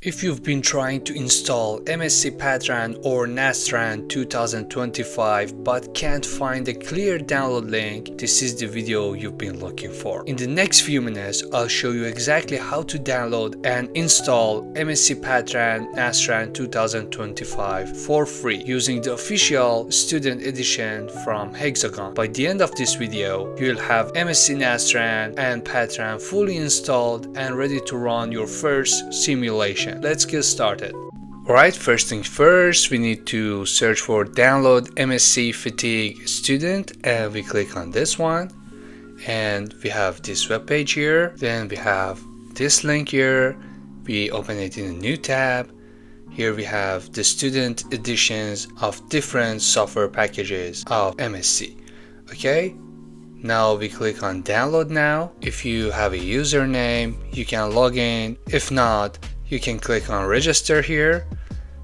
If you've been trying to install MSC Patran or Nastran 2025 but can't find a clear download link, this is the video you've been looking for. In the next few minutes, I'll show you exactly how to download and install MSC Patran Nastran 2025 for free using the official student edition from Hexagon. By the end of this video, you'll have MSC Nastran and Patran fully installed and ready to run your first simulation. Let's get started. Alright, first things first, we need to search for download MSC Fatigue Student, and we click on this one, and we have this web page here. Then we have this link here. We open it in a new tab. Here we have the student editions of different software packages of MSC. Okay, now we click on download now. If you have a username, you can log in. If not, you can click on register here.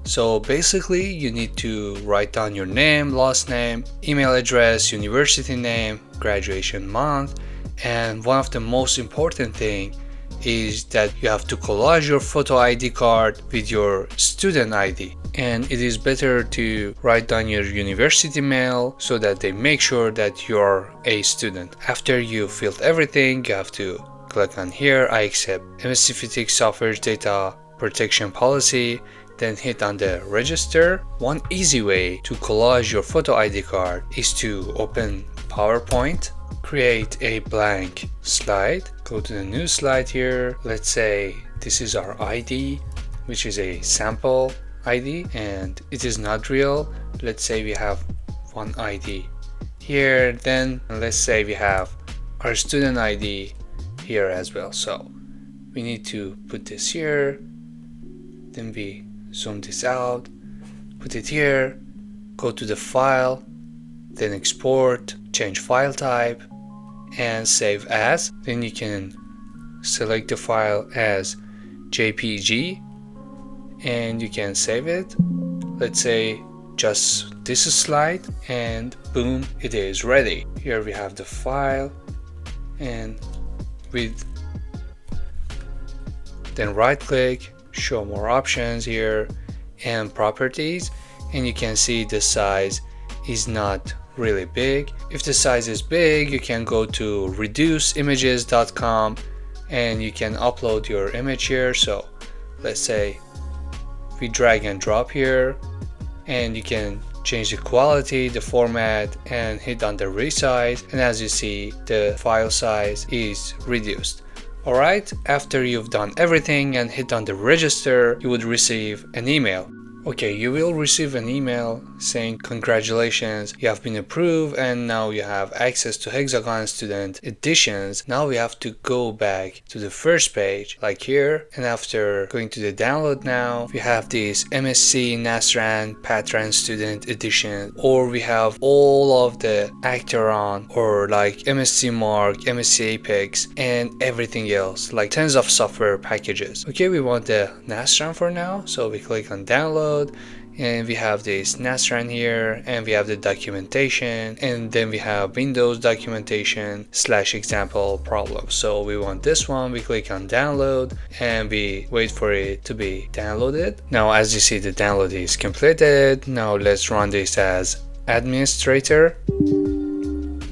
So basically you need to write down your name, last name, email address, university name, graduation month, and one of the most important thing is that you have to collage your photo ID card with your student ID. And it is better to write down your university mail so that they make sure that you're a student. After you filled everything, you have to click on here, I accept MSC Fatigue Software Data Protection Policy, then hit on the register. One easy way to collage your photo ID card is to open PowerPoint, create a blank slide, go to the new slide here. Let's say this is our ID, which is a sample ID and it is not real. Let's say we have one ID here, then let's say we have our student ID here as well. So we need to put this here, then we zoom this out, put it here, go to the file, then export, change file type and save as. Then you can select the file as JPG and you can save it. Let's say just this slide, and boom, it is ready. Here we have the file, and with then right click, show more options here and properties, and you can see the size is not really big. If the size is big, you can go to reduceimages.com and you can upload your image here. So let's say we drag and drop here, and you can change the quality, the format, and hit on the resize, and as you see, the file size is reduced. Alright, after you've done everything and hit on the register, you would receive an email. Okay, you will receive an email saying congratulations, you have been approved and now you have access to Hexagon Student Editions. Now we have to go back to the first page like here, and after going to the download now, we have this MSC Nastran Patran Student Edition, or we have all of the Acteron or like MSC Mark, MSC Apex and everything else, like tons of software packages. Okay, we want the Nastran for now, so we click on download. And we have this Nastran here, and we have the documentation, and then we have Windows documentation / example problem. So we want this one. We click on download and we wait for it to be downloaded. Now as you see, the download is completed. Now let's run this as administrator.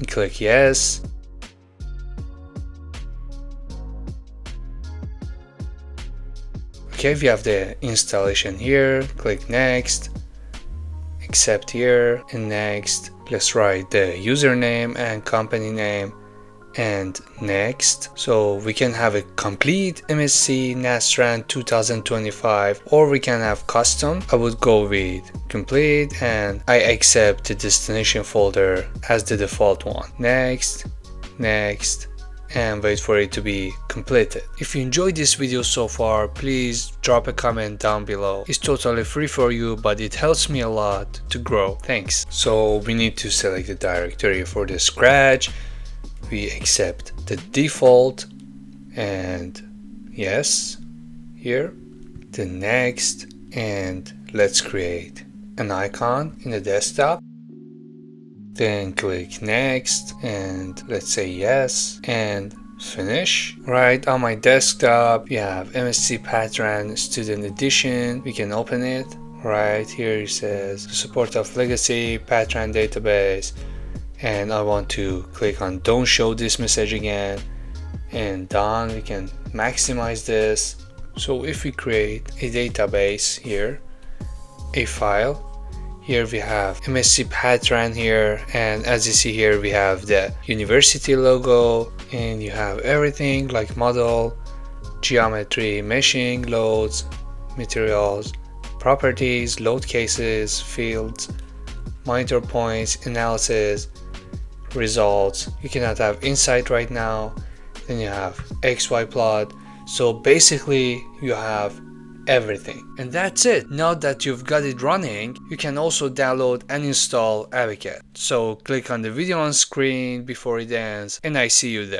Click yes. Okay, we have the installation here, click next, accept here and next. Let's write the username and company name and next. So we can have a complete MSC Nastran 2025, or we can have custom. I would go with complete and I accept the destination folder as the default one. Next, next, and wait for it to be completed. If you enjoyed this video so far, please drop a comment down below. It's totally free for you, but it helps me a lot to grow. Thanks. So we need to select the directory for the scratch. We accept the default and yes here. The next, and let's create an icon in the desktop. Then click next and let's say yes, and Finish. Right on my desktop, you have MSC Patran Student Edition. We can open it. Right here it says support of legacy Patran database, and I want to click on don't show this message again, and done. We can maximize this. So if we create a database here, a file, here we have MSC Patran here, and as you see here we have the university logo, and you have everything like model, geometry, meshing, loads, materials, properties, load cases, fields, monitor points, analysis, results. You cannot have insight right now. Then you have XY plot. So basically you have everything. And that's it. Now that you've got it running, you can also download and install Avicat. So click on the video on screen before it ends, and I see you there.